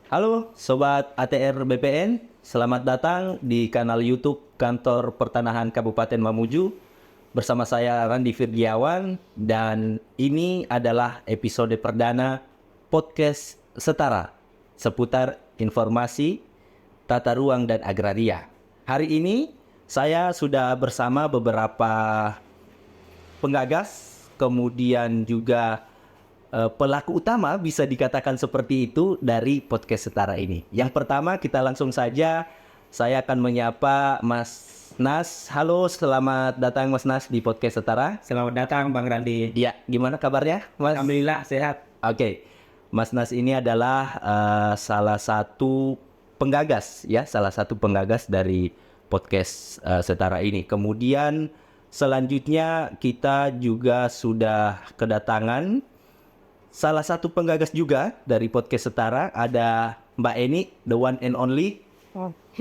Halo Sobat ATR BPN, selamat datang di kanal YouTube Kantor Pertanahan Kabupaten Mamuju. Bersama saya Randi Firdiawan dan ini adalah episode perdana podcast Setara seputar informasi, tata ruang dan agraria. Hari ini saya sudah bersama beberapa penggagas, kemudian juga pelaku utama bisa dikatakan seperti itu dari podcast Setara ini. Yang pertama kita langsung saja, saya akan menyapa Mas Nas. Halo, selamat datang Mas Nas di podcast Setara. Selamat datang Bang Randi. Ya, gimana kabarnya Mas? Alhamdulillah sehat. Oke, Mas Nas ini adalah salah satu penggagas dari podcast Setara ini. Kemudian selanjutnya kita juga sudah kedatangan salah satu penggagas juga dari podcast Setara, ada Mbak Eni, the one and only.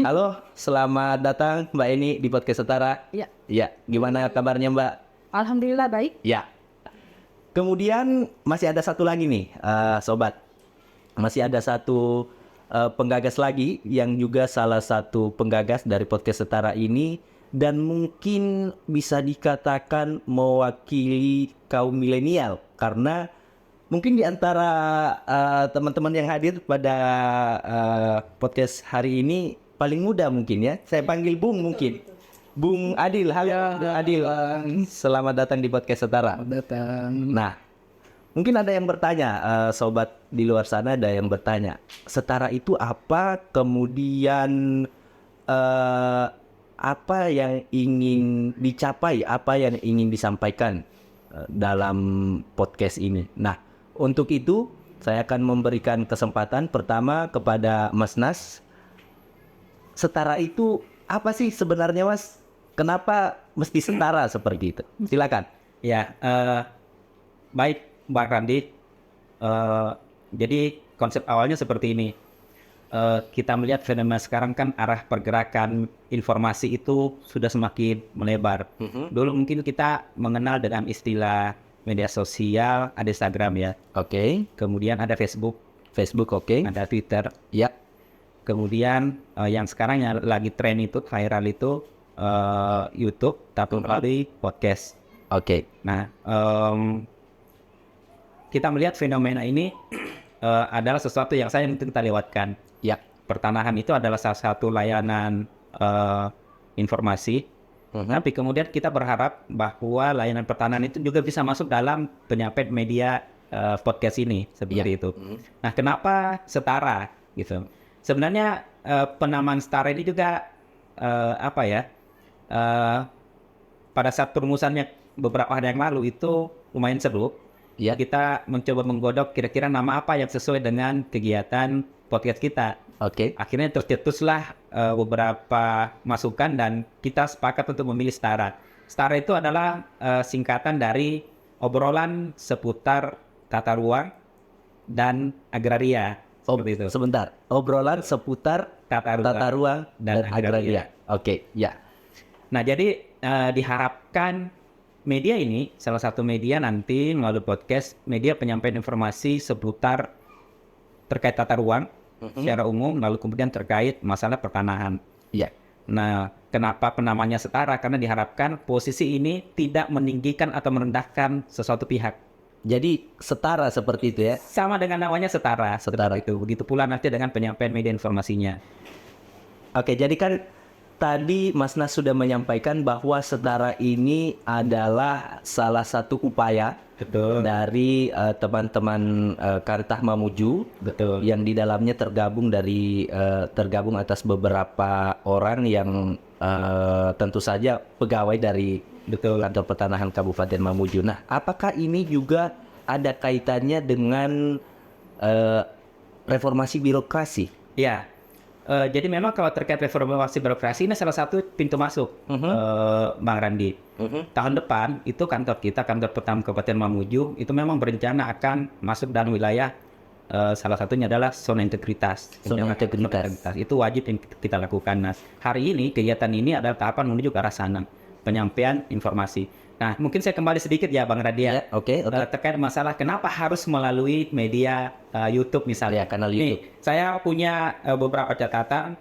Halo, selamat datang Mbak Eni di podcast Setara. Ya, Ya, gimana kabarnya Mbak? alhamdulillah baik. Ya. Kemudian masih ada satu lagi nih, Sobat. Masih ada satu penggagas lagi yang juga salah satu penggagas dari podcast Setara ini dan mungkin bisa dikatakan mewakili kaum milenial karena mungkin di antara teman-teman yang hadir pada podcast hari ini paling muda mungkin ya. Saya panggil Bung mungkin. Bung Adil, halo Bung Adil. Selamat datang di podcast Setara. Datang. Nah, mungkin ada yang bertanya, sobat di luar sana ada yang bertanya, Setara itu apa? Kemudian apa yang ingin dicapai, apa yang ingin disampaikan dalam podcast ini. Nah, untuk itu saya akan memberikan kesempatan pertama kepada Mas Nas. Setara itu apa sih sebenarnya Mas? Kenapa mesti setara seperti itu? Silakan. Ya, baik Bang Randi. Jadi konsep awalnya seperti ini. Kita melihat fenomena sekarang kan arah pergerakan informasi itu sudah semakin melebar. Dulu mungkin kita mengenal dengan istilah media sosial, ada Instagram ya. Oke. Kemudian ada Facebook, Oke. ada Twitter. Ya. Kemudian yang sekarang yang lagi tren itu, viral itu YouTube, tapi melalui podcast. Oke. Nah, kita melihat fenomena ini adalah sesuatu yang saya mungkin kita lewatkan. Ya. Pertanahan itu adalah salah satu layanan informasi. Tapi kemudian kita berharap bahwa layanan pertanahan itu juga bisa masuk dalam penyampaian media podcast ini seperti itu. Nah, kenapa setara gitu? Sebenarnya penamaan setara ini juga pada saat perumusannya beberapa hari yang lalu itu lumayan seru. Ya. Kita mencoba menggodok kira-kira nama apa yang sesuai dengan kegiatan podcast kita. Oke. Akhirnya tercetuslah beberapa masukan dan kita sepakat untuk memilih Setara. Setara itu adalah singkatan dari obrolan seputar tata ruang dan agraria. Seperti itu. Sebentar. Obrolan seputar tata ruang dan agraria. Oke. Ya. Nah, jadi diharapkan media ini, salah satu media nanti melalui podcast, media penyampaian informasi seputar terkait tata ruang secara umum, lalu kemudian terkait masalah pertanahan. Ya. Nah, kenapa penamanya setara? Karena diharapkan posisi ini tidak meninggikan atau merendahkan sesuatu pihak. Jadi setara seperti itu ya. Sama dengan namanya setara. Setara. Itu. Begitu pula nanti dengan penyampaian media informasinya. Oke, jadi kan tadi Mas Nas sudah menyampaikan bahwa Setara ini adalah salah satu upaya Betul. dari teman-teman Kartah Mamuju. Betul. Yang di dalamnya tergabung atas beberapa orang yang tentu saja pegawai dari Kantor Pertanahan Kabupaten Mamuju. Nah, apakah ini juga ada kaitannya dengan reformasi birokrasi? Ya. Jadi memang kalau terkait reformasi birokrasi ini salah satu pintu masuk, Bang Randi. Tahun depan itu kantor kita, Kantor Pertanahan Kabupaten Mamuju, itu memang berencana akan masuk dalam wilayah salah satunya adalah zona integritas. Zona integritas. Itu wajib yang kita lakukan. Nah, hari ini kegiatan ini adalah tahapan menuju ke arah sana. penyampaian informasi. Nah, mungkin saya kembali sedikit ya Bang Radia. Oke. Terkait masalah kenapa harus melalui media YouTube misalnya. Ya, kanal Nih, YouTube. saya punya beberapa catatan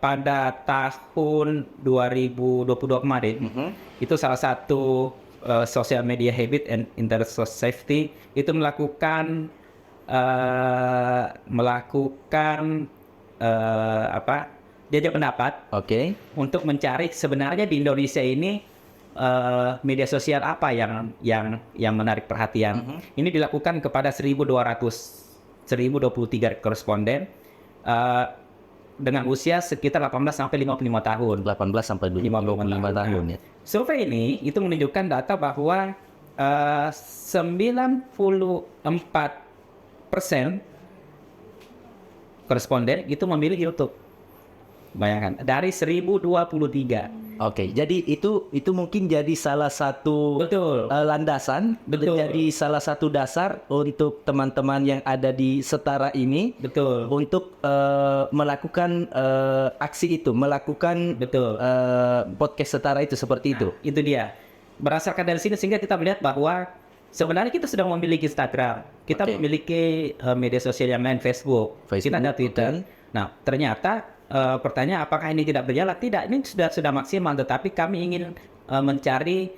pada tahun 2022 kemarin. Itu salah satu social media habit and internet safety itu melakukan jajak pendapat Oke. untuk mencari sebenarnya di Indonesia ini media sosial apa yang menarik perhatian. Ini dilakukan kepada 1023 koresponden dengan usia sekitar 18 sampai 55 tahun. 18 sampai 25 tahun ya. Survei ini itu menunjukkan data bahwa 94% koresponden itu memilih YouTube. Bayangkan, dari 1023. Oke, jadi itu mungkin jadi salah satu Betul. Landasan, Betul. jadi salah satu dasar untuk teman-teman yang ada di Setara ini Betul. untuk melakukan aksi itu, melakukan Betul. podcast Setara itu seperti itu. Itu dia. Berdasarkan dari sini sehingga kita melihat bahwa sebenarnya kita sudah memiliki Instagram, kita Oke. memiliki media sosial yang lain, Facebook, kita ada Twitter. Nah, ternyata pertanyaan apakah ini tidak berjalan? Tidak, ini sudah maksimal, tetapi kami ingin mencari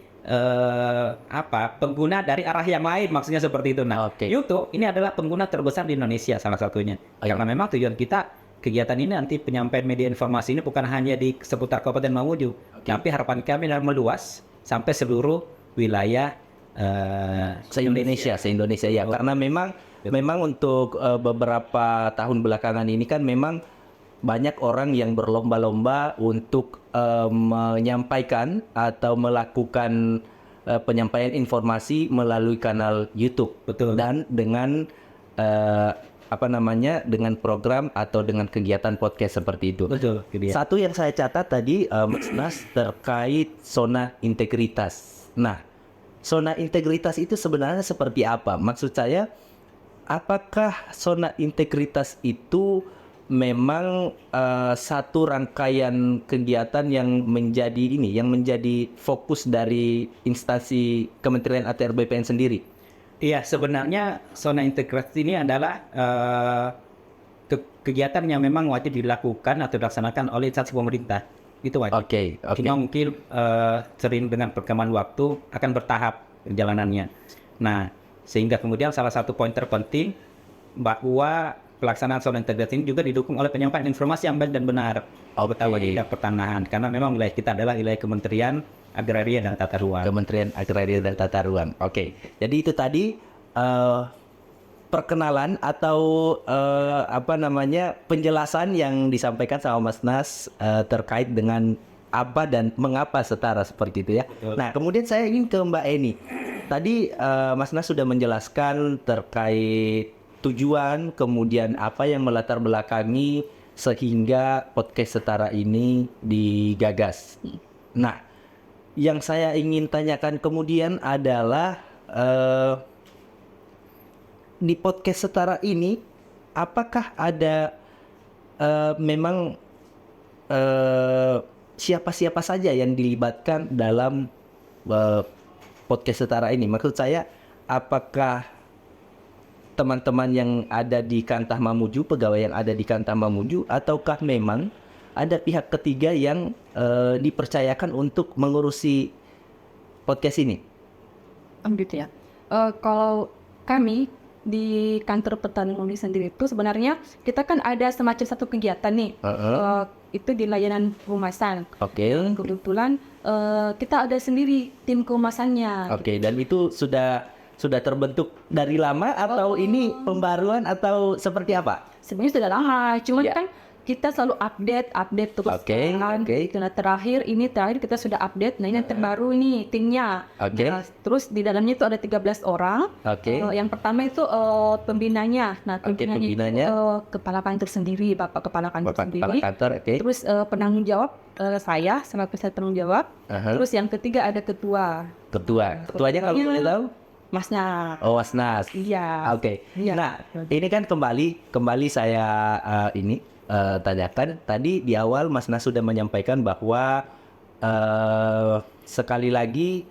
pengguna dari arah yang lain, maksudnya seperti itu. Nah, Oke. YouTube ini adalah pengguna terbesar di Indonesia salah satunya. Karena memang tujuan kita kegiatan ini nanti penyampaian media informasi ini bukan hanya di seputar Kabupaten Mamuju, tapi harapan kami adalah meluas sampai seluruh wilayah Se-Indonesia ya. Karena memang untuk beberapa tahun belakangan ini kan memang banyak orang yang berlomba-lomba untuk menyampaikan atau melakukan penyampaian informasi melalui kanal YouTube. Betul. Dan dengan dengan program atau dengan kegiatan podcast seperti itu. Betul, itu dia. Satu yang saya catat tadi Mas Nas terkait zona integritas. Nah, zona integritas itu sebenarnya seperti apa? Maksud saya, apakah zona integritas itu memang satu rangkaian kegiatan yang menjadi fokus dari instansi Kementerian atr BPN sendiri? Iya, sebenarnya zona integrasi ini adalah kegiatan yang memang wajib dilakukan atau dilaksanakan oleh instansi pemerintah. Itu wajib. Oke. Cuma mungkin sering dengan perkembangan waktu akan bertahap perjalanannya. Nah, sehingga kemudian salah satu poin terpenting bahwa pelaksanaan zona integrasi ini juga didukung oleh penyampaian informasi yang baik dan benar. Wajib pertanahan, karena memang wilayah kita adalah wilayah Kementerian Agraria dan Tata Ruang. Kementerian Agraria dan Tata Ruang. Oke. Jadi itu tadi perkenalan atau penjelasan yang disampaikan sama Mas Nas terkait dengan apa dan mengapa Setara seperti itu ya. Betul. Nah, kemudian saya ingin ke Mbak Eni. Tadi Mas Nas sudah menjelaskan terkait tujuan, kemudian apa yang melatar belakangi sehingga podcast Setara ini digagas. Nah, yang saya ingin tanyakan kemudian adalah di podcast Setara ini apakah ada memang siapa-siapa saja yang dilibatkan dalam podcast Setara ini? Maksud saya, apakah teman-teman yang ada di Kantah Mamuju, pegawai yang ada di Kantah Mamuju, ataukah memang ada pihak ketiga yang dipercayakan untuk mengurusi podcast ini? Gitu ya. Kalau kami di kantor Pertanian Indonesia sendiri itu sebenarnya kita kan ada semacam satu kegiatan nih. Itu di layanan kehumasan. Oke. Kebetulan kita ada sendiri tim kehumasannya. Oke, dan itu sudah terbentuk dari lama atau ini pembaruan atau seperti apa? Sebenarnya sudah lama, cuman Ya. kan kita selalu update terus. Oke, kan. oke. Karena terakhir kita sudah update. Nah, ini yang terbaru nih timnya. Oke. Nah, terus di dalamnya itu ada 13 orang. Oke. Yang pertama itu pembinanya. Nah, Oke, pembinanya pembinanya. itu kepala kantor sendiri, Bapak kepala kantor Bapak sendiri. kepala kantor, oke. Terus penanggung jawab saya sama peserta penanggung jawab. Aha. Terus yang ketiga ada ketua. Ketuanya kalau boleh tahu? Masnya. Oh, Mas Nas. Iya. Oke. Iya. Nah, ini kan kembali saya tanyakan tadi di awal Mas Nas sudah menyampaikan bahwa sekali lagi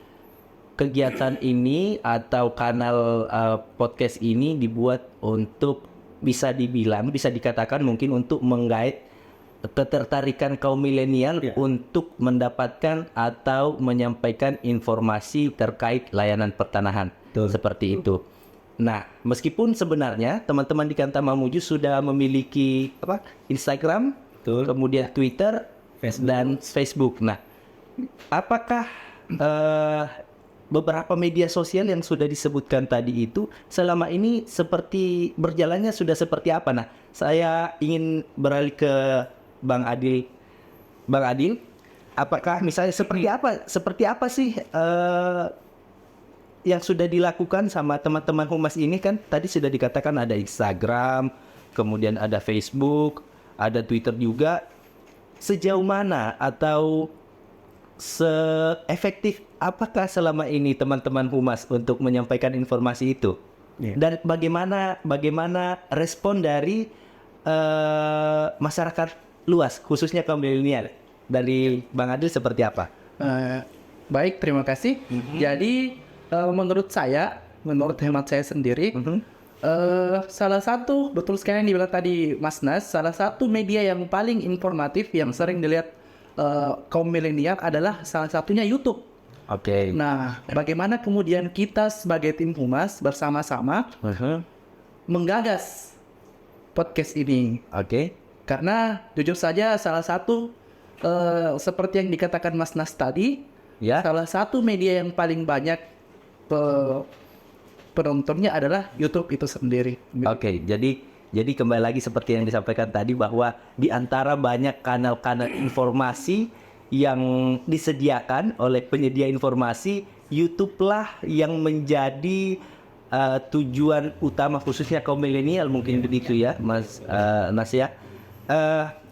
kegiatan ini atau kanal podcast ini dibuat untuk bisa dikatakan mungkin untuk menggait ketertarikan kaum milenial untuk mendapatkan atau menyampaikan informasi terkait layanan pertanahan. Seperti itu. Nah, meskipun sebenarnya teman-teman di Kantor Mamuju sudah memiliki Instagram, kemudian Twitter, dan Facebook. Nah, apakah beberapa media sosial yang sudah disebutkan tadi itu selama ini seperti berjalannya sudah seperti apa? Nah, saya ingin beralih ke Bang Adil. Bang Adil, apakah misalnya seperti apa sih yang sudah dilakukan sama teman-teman humas ini? Kan tadi sudah dikatakan ada Instagram, kemudian ada Facebook, ada Twitter juga. Sejauh mana atau seefektif apakah selama ini teman-teman humas untuk menyampaikan informasi itu? Dan bagaimana respon dari masyarakat luas, khususnya kaum milenial? Dari Bang Adil seperti apa? Baik, terima kasih. Jadi menurut hemat saya sendiri, salah satu, betul sekali yang dibilang tadi Mas Nas, salah satu media yang paling informatif yang sering dilihat kaum milenial adalah salah satunya YouTube. Oke. Nah, bagaimana kemudian kita sebagai tim humas bersama-sama menggagas podcast ini? Oke. Karena jujur saja salah satu seperti yang dikatakan Mas Nas tadi, salah satu media yang paling banyak penontonnya adalah YouTube itu sendiri. Oke, jadi kembali lagi seperti yang disampaikan tadi bahwa di antara banyak kanal-kanal informasi yang disediakan oleh penyedia informasi, YouTube lah yang menjadi tujuan utama khususnya kaum milenial, mungkin begitu ya, Mas Nas ya.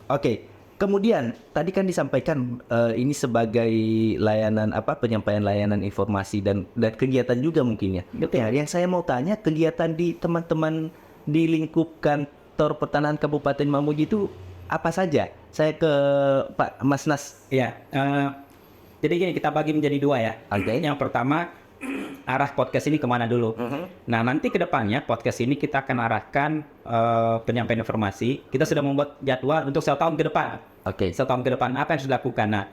Oke. Kemudian tadi kan disampaikan ini sebagai layanan penyampaian layanan informasi dan kegiatan juga mungkin ya. Ya, yang saya mau tanya, kegiatan di teman-teman di lingkup Kantor Pertanahan Kabupaten Mamuju itu apa saja? Saya ke Pak Mas Nas. Ya, jadi gini, kita bagi menjadi dua ya. Oke. Yang pertama, arah podcast ini kemana dulu. Nah, nanti ke depannya podcast ini kita akan arahkan penyampaian informasi. Kita sudah membuat jadwal untuk 1 tahun ke depan. Oke. 1 tahun ke depan apa yang sudah dilakukan. Nah,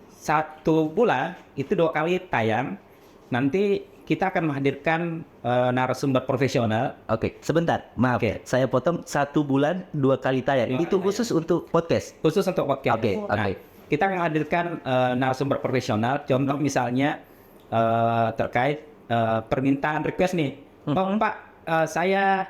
1 bulan itu 2 kali tayang. Nanti kita akan menghadirkan narasumber profesional. Oke, sebentar, maaf ya, saya potong. 1 bulan 2 kali tayang. Itu khusus untuk podcast. Khusus untuk podcast. Oke. Nah, kita akan menghadirkan narasumber profesional. Contoh misalnya terkait permintaan request nih. Pak, saya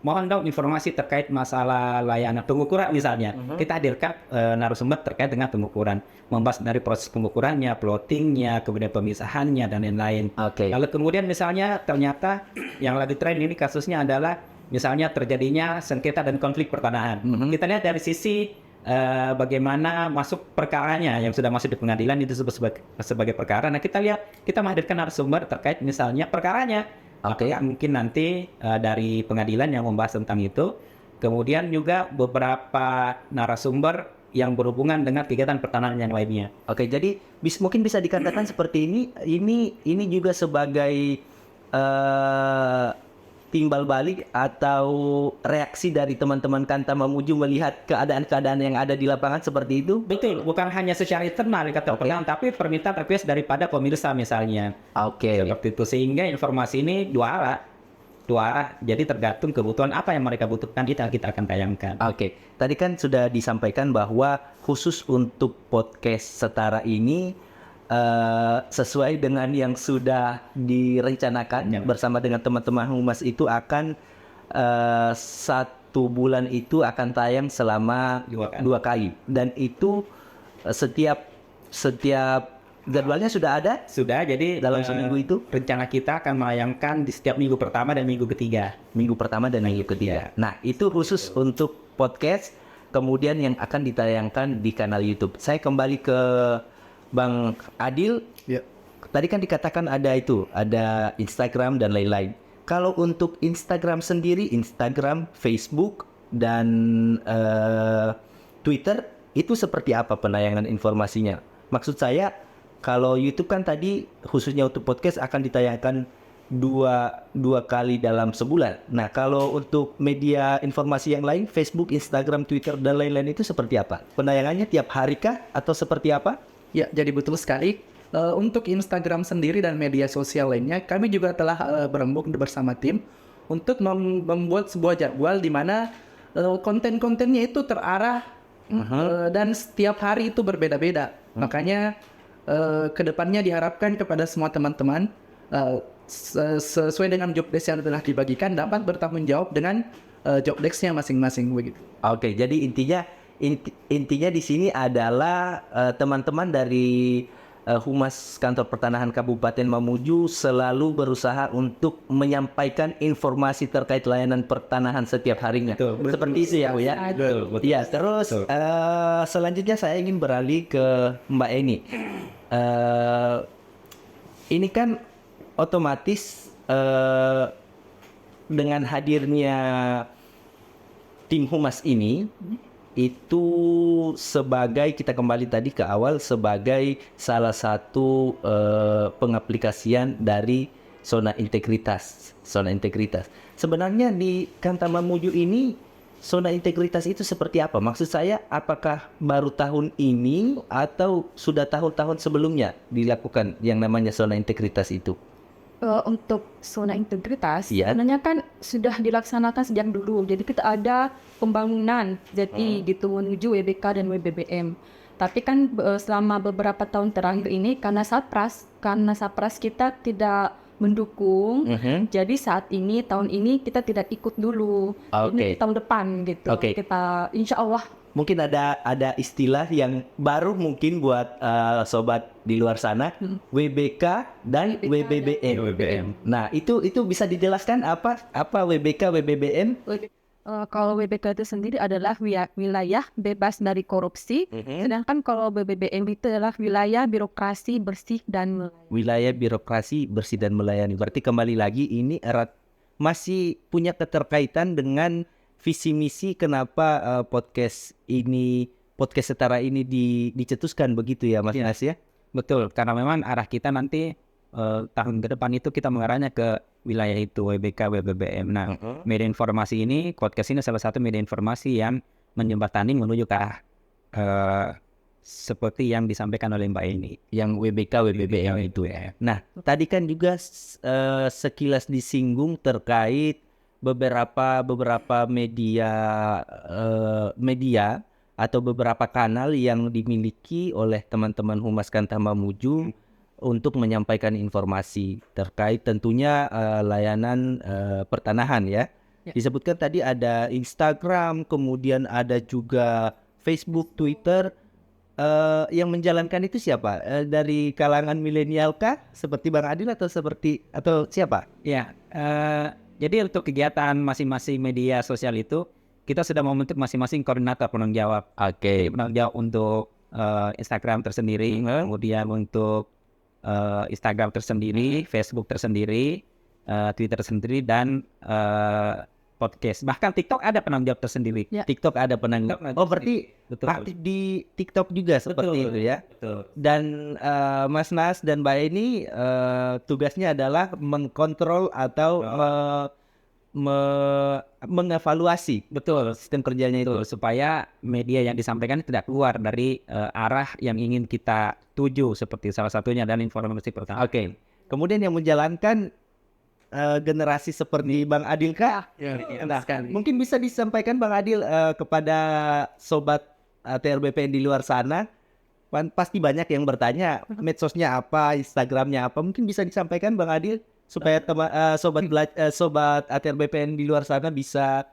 mohon dong informasi terkait masalah layanan pengukuran misalnya. Kita hadirkan narasumber terkait dengan pengukuran, membahas dari proses pengukurannya, plottingnya, kemudian pemisahannya dan lain-lain. Oke. Lalu kemudian misalnya ternyata yang lagi tren ini kasusnya adalah misalnya terjadinya sengketa dan konflik pertanahan. Kita lihat dari sisi bagaimana masuk perkaranya yang sudah masuk di pengadilan itu sebagai perkara. Nah, kita lihat, kita menghadirkan narasumber terkait misalnya perkaranya. Oke. Mungkin nanti dari pengadilan yang membahas tentang itu. Kemudian juga beberapa narasumber yang berhubungan dengan kegiatan pertanahan yang lainnya. Oke, jadi mungkin bisa dikatakan seperti ini juga sebagai timbal balik atau reaksi dari teman-teman Kantor Mamuju melihat keadaan-keadaan yang ada di lapangan seperti itu? Betul, bukan hanya secara internal kata pertanyaan, tapi permintaan request daripada pemirsa misalnya. Oke. Seperti itu, sehingga informasi ini dua arah. Jadi tergantung kebutuhan apa yang mereka butuhkan, kita akan tayangkan. Oke. Tadi kan sudah disampaikan bahwa khusus untuk podcast Setara ini sesuai dengan yang sudah direncanakan bersama dengan teman-teman humas itu akan 1 bulan itu akan tayang selama 2 kali. Dan itu setiap jadwalnya sudah ada? Sudah, jadi dalam seminggu itu rencana kita akan menayangkan di setiap minggu pertama dan minggu ketiga. Minggu pertama dan minggu ketiga. Nah, itu khusus untuk podcast, kemudian yang akan ditayangkan di kanal YouTube. Saya kembali ke Bang Adil. Ya. Tadi kan dikatakan ada Instagram dan lain-lain. Kalau untuk Instagram sendiri, Instagram, Facebook, dan Twitter, itu seperti apa penayangan informasinya? Maksud saya, Kalau YouTube kan tadi khususnya untuk podcast akan ditayangkan dua kali dalam sebulan. Nah, kalau untuk media informasi yang lain, Facebook, Instagram, Twitter, dan lain-lain itu seperti apa? Penayangannya tiap hari kah atau seperti apa? Ya, jadi betul sekali. Untuk Instagram sendiri dan media sosial lainnya, kami juga telah berembuk bersama tim untuk membuat sebuah jadwal di mana konten-kontennya itu terarah dan setiap hari itu berbeda-beda. Makanya kedepannya diharapkan kepada semua teman-teman sesuai dengan job desk yang telah dibagikan dapat bertanggung jawab dengan job desk-nya masing-masing begitu. Oke, jadi intinya di sini adalah teman-teman dari Humas Kantor Pertanahan Kabupaten Mamuju selalu berusaha untuk menyampaikan informasi terkait layanan pertanahan setiap harinya. Betul. Seperti itu ya, Bu ya. Betul. Ya, terus selanjutnya saya ingin beralih ke Mbak Eni. Ini kan otomatis dengan hadirnya tim humas ini itu sebagai, kita kembali tadi ke awal, sebagai salah satu pengaplikasian dari zona integritas. Sebenarnya di Kantar Mamuju ini zona integritas itu seperti apa? Maksud saya, apakah baru tahun ini atau sudah tahun-tahun sebelumnya dilakukan yang namanya zona integritas itu? Untuk zona integritas, Iya. sebenarnya kan sudah dilaksanakan sejak dulu. Jadi kita ada pembangunan, jadi gitu menuju WBK dan WBBM. Tapi kan selama beberapa tahun terakhir ini karena Sapras kita tidak mendukung, jadi saat ini tahun ini kita tidak ikut dulu. Oke. Ini tahun depan gitu. Oke. Kita insya Allah. Mungkin ada istilah yang baru mungkin buat sobat di luar sana, WBK dan WBBM. Nah, itu bisa dijelaskan apa WBK, WBBM? Kalau WBK itu sendiri adalah wilayah bebas dari korupsi, sedangkan kalau WBBM itu adalah wilayah birokrasi bersih dan melayani. Wilayah birokrasi bersih dan melayani. Berarti kembali lagi ini erat masih punya keterkaitan dengan visi misi kenapa podcast Setara ini dicetuskan begitu ya, Mas Nas ya? Betul, karena memang arah kita nanti tahun ke depan itu kita mengarahnya ke wilayah itu, WBK, WBBM. Nah, media informasi ini, podcast ini salah satu media informasi yang menjembatani menuju ke arah seperti yang disampaikan oleh Mbak ini. Yang WBK, WBBM itu ya. Nah, tadi kan juga sekilas disinggung terkait beberapa media atau beberapa kanal yang dimiliki oleh teman-teman Humas Kantar Mamuju untuk menyampaikan informasi terkait tentunya layanan pertanahan ya. Disebutkan tadi ada Instagram, kemudian ada juga Facebook, Twitter. Yang menjalankan itu siapa? Dari kalangan milenial kah? Seperti Bang Adil atau siapa? Ya, jadi untuk kegiatan masing-masing media sosial itu kita sudah membentuk masing-masing koordinator penanggung jawab. Oke. Penanggung jawab untuk Instagram tersendiri, kemudian untuk Instagram tersendiri, Facebook tersendiri, Twitter tersendiri, dan podcast. Bahkan TikTok ada penanggung jawab tersendiri. Ya. TikTok ada penanggung. Oh, berarti Betul. aktif di TikTok juga seperti itu ya. Betul. Dan Mas Nas dan Mbak Eni tugasnya adalah mengkontrol atau mengevaluasi Betul. sistem kerjanya itu. Betul, supaya media yang disampaikan tidak keluar dari arah yang ingin kita tuju, seperti salah satunya adalah informasi pertama. Oke. Kemudian yang menjalankan generasi seperti Bang Adil kah? Nah, mungkin bisa disampaikan Bang Adil kepada sobat TRBPN di luar sana. Pasti banyak yang bertanya medsosnya apa, Instagramnya apa. Mungkin bisa disampaikan Bang Adil supaya sobat ATRBPN di luar sana bisa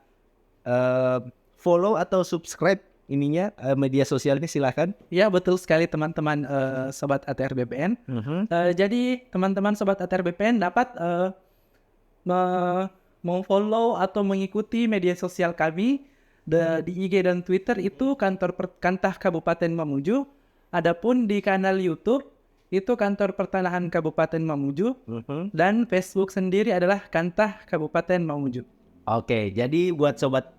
follow atau subscribe ininya media sosialnya, silakan. Ya, betul sekali teman-teman sobat ATR BPN. Jadi teman-teman sobat ATR BPN dapat memfollow atau mengikuti media sosial kami di IG dan Twitter itu Kantah Kabupaten Mamuju. Adapun di kanal YouTube itu Kantor Pertanahan Kabupaten Mamuju, dan Facebook sendiri adalah Kantah Kabupaten Mamuju. Oke, jadi buat sobat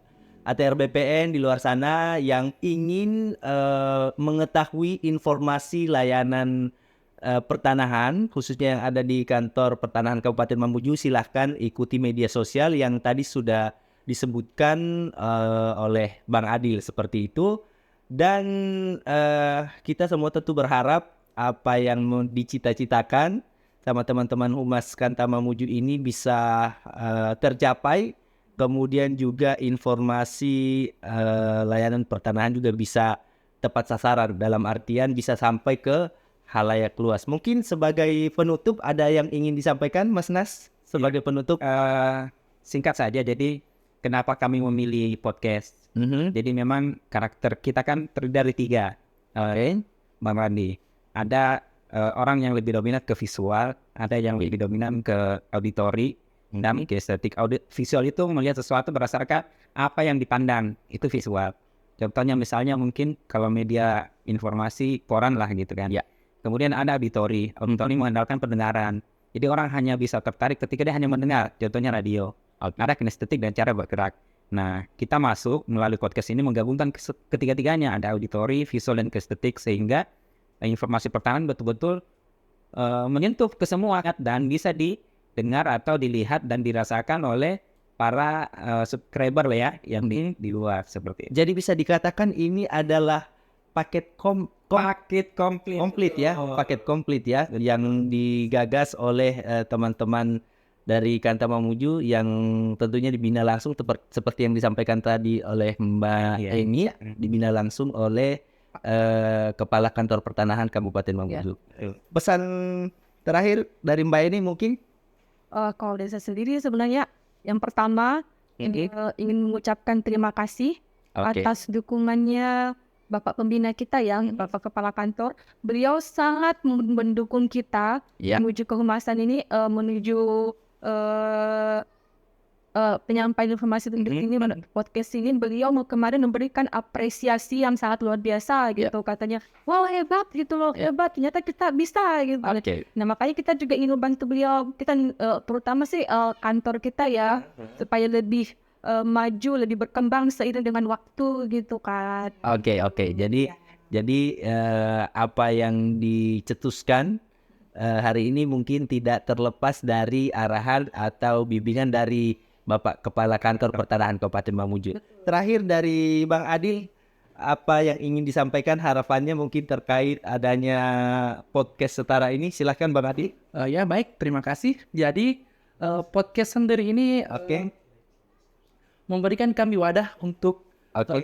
ATR BPN di luar sana yang ingin mengetahui informasi layanan pertanahan, khususnya yang ada di kantor pertanahan Kabupaten Mamuju, silahkan ikuti media sosial yang tadi sudah disebutkan oleh Bang Adil seperti itu. Dan kita semua tentu berharap apa yang mau dicita-citakan sama teman-teman Humas Kanta Mamuju ini bisa tercapai. Kemudian juga informasi layanan pertanahan juga bisa tepat sasaran, dalam artian bisa sampai ke halayak luas. Mungkin sebagai penutup ada yang ingin disampaikan, Mas Nas, sebagai penutup? Singkat saja, jadi kenapa kami memilih podcast? Jadi memang karakter kita kan terdiri dari 3, Bang Randi. Ada orang yang lebih dominan ke visual, ada yang lebih dominan ke auditori, dan ke estetik. Visual itu melihat sesuatu berdasarkan apa yang dipandang, itu visual. Contohnya misalnya mungkin kalau media informasi, koran lah gitu kan. Ya. Kemudian ada auditori mengandalkan pendengaran. Jadi orang hanya bisa tertarik ketika dia hanya mendengar, contohnya radio. Ada kinestetik dan cara bergerak. Nah, kita masuk melalui podcast ini menggabungkan ketiga-tiganya, ada auditori, visual, dan kinestetik, sehingga informasi pertahanan betul-betul menyentuh ke semua dan bisa didengar atau dilihat dan dirasakan oleh para subscriber lah ya yang di luar seperti itu. Jadi bisa dikatakan ini adalah paket komplit ya, paket komplit ya, yang digagas oleh teman-teman dari Kanta Mamuju yang tentunya dibina langsung seperti yang disampaikan tadi oleh Mbak Eni, dibina langsung oleh Kepala Kantor Pertanahan Kabupaten Mamuju. Pesan terakhir dari Mbak Eni mungkin? Kalau dari saya sendiri sebenarnya yang pertama ingin mengucapkan terima kasih atas dukungannya Bapak Pembina kita yang Bapak Kepala Kantor. Beliau sangat mendukung kita menuju kehumasan ini, menuju penyampaian informasi tentang ini, podcast ini. Beliau kemarin memberikan apresiasi yang sangat luar biasa gitu, katanya wow hebat gitu loh, hebat, ternyata kita bisa gitu. Nah makanya kita juga ingin membantu beliau, kita terutama sih kantor kita ya, supaya lebih maju, lebih berkembang seiring dengan waktu gitu kan. Oke. Jadi apa yang dicetuskan hari ini mungkin tidak terlepas dari arahan atau bimbingan dari Bapak Kepala Kantor Pertanahan Kabupaten Mamuju. Terakhir dari Bang Adil, apa yang ingin disampaikan, harapannya mungkin terkait adanya podcast setara ini? Silahkan Bang Adil. Ya baik, terima kasih. Jadi podcast sendiri ini memberikan kami wadah untuk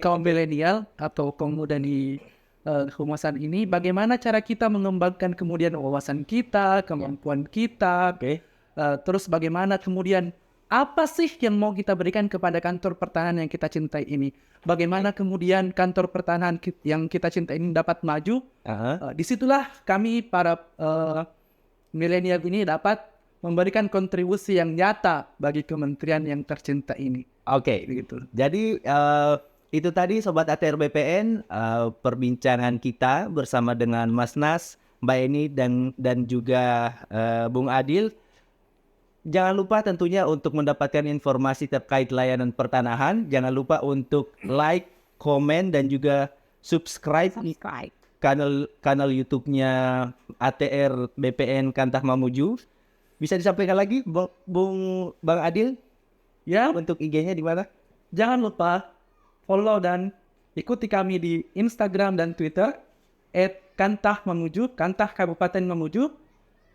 kaum milenial atau kaum muda di kehumasan ini, bagaimana cara kita mengembangkan kemudian wawasan kita, kemampuan kita, terus bagaimana kemudian apa sih yang mau kita berikan kepada kantor pertahanan yang kita cintai ini, bagaimana kemudian kantor pertahanan yang kita cintai ini dapat maju. Disitulah kami para milenial ini dapat memberikan kontribusi yang nyata bagi kementerian yang tercinta ini. Gitu. Jadi itu tadi Sobat ATR BPN, perbincangan kita bersama dengan Mas Nas, Mbak Eni, dan juga Bung Adil. Jangan lupa tentunya untuk mendapatkan informasi terkait layanan pertanahan. Jangan lupa untuk like, komen, dan juga subscribe kanal YouTube-nya ATR BPN Kanta Mamuju. Bisa disampaikan lagi, Bang Adil? Ya, untuk IG-nya di mana? Jangan lupa follow dan ikuti kami di Instagram dan Twitter @Kantah Mamuju, Kantah Kabupaten Mamuju,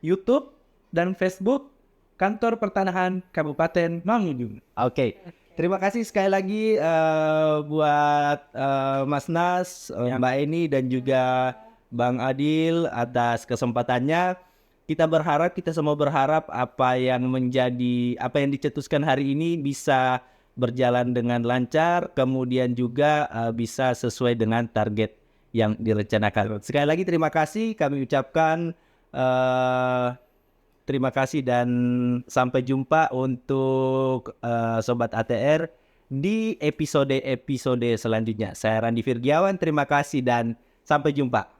YouTube dan Facebook Kantor Pertanahan Kabupaten Mamuju. Terima kasih sekali lagi buat Mas Nas, Mbak Eni, dan juga Bang Adil atas kesempatannya. Kita semua berharap apa yang dicetuskan hari ini bisa berjalan dengan lancar, kemudian juga bisa sesuai dengan target yang direncanakan. Sekali lagi terima kasih kami ucapkan. Terima kasih dan sampai jumpa untuk Sobat ATR di episode-episode selanjutnya. Saya Randi Firgiawan, terima kasih dan sampai jumpa.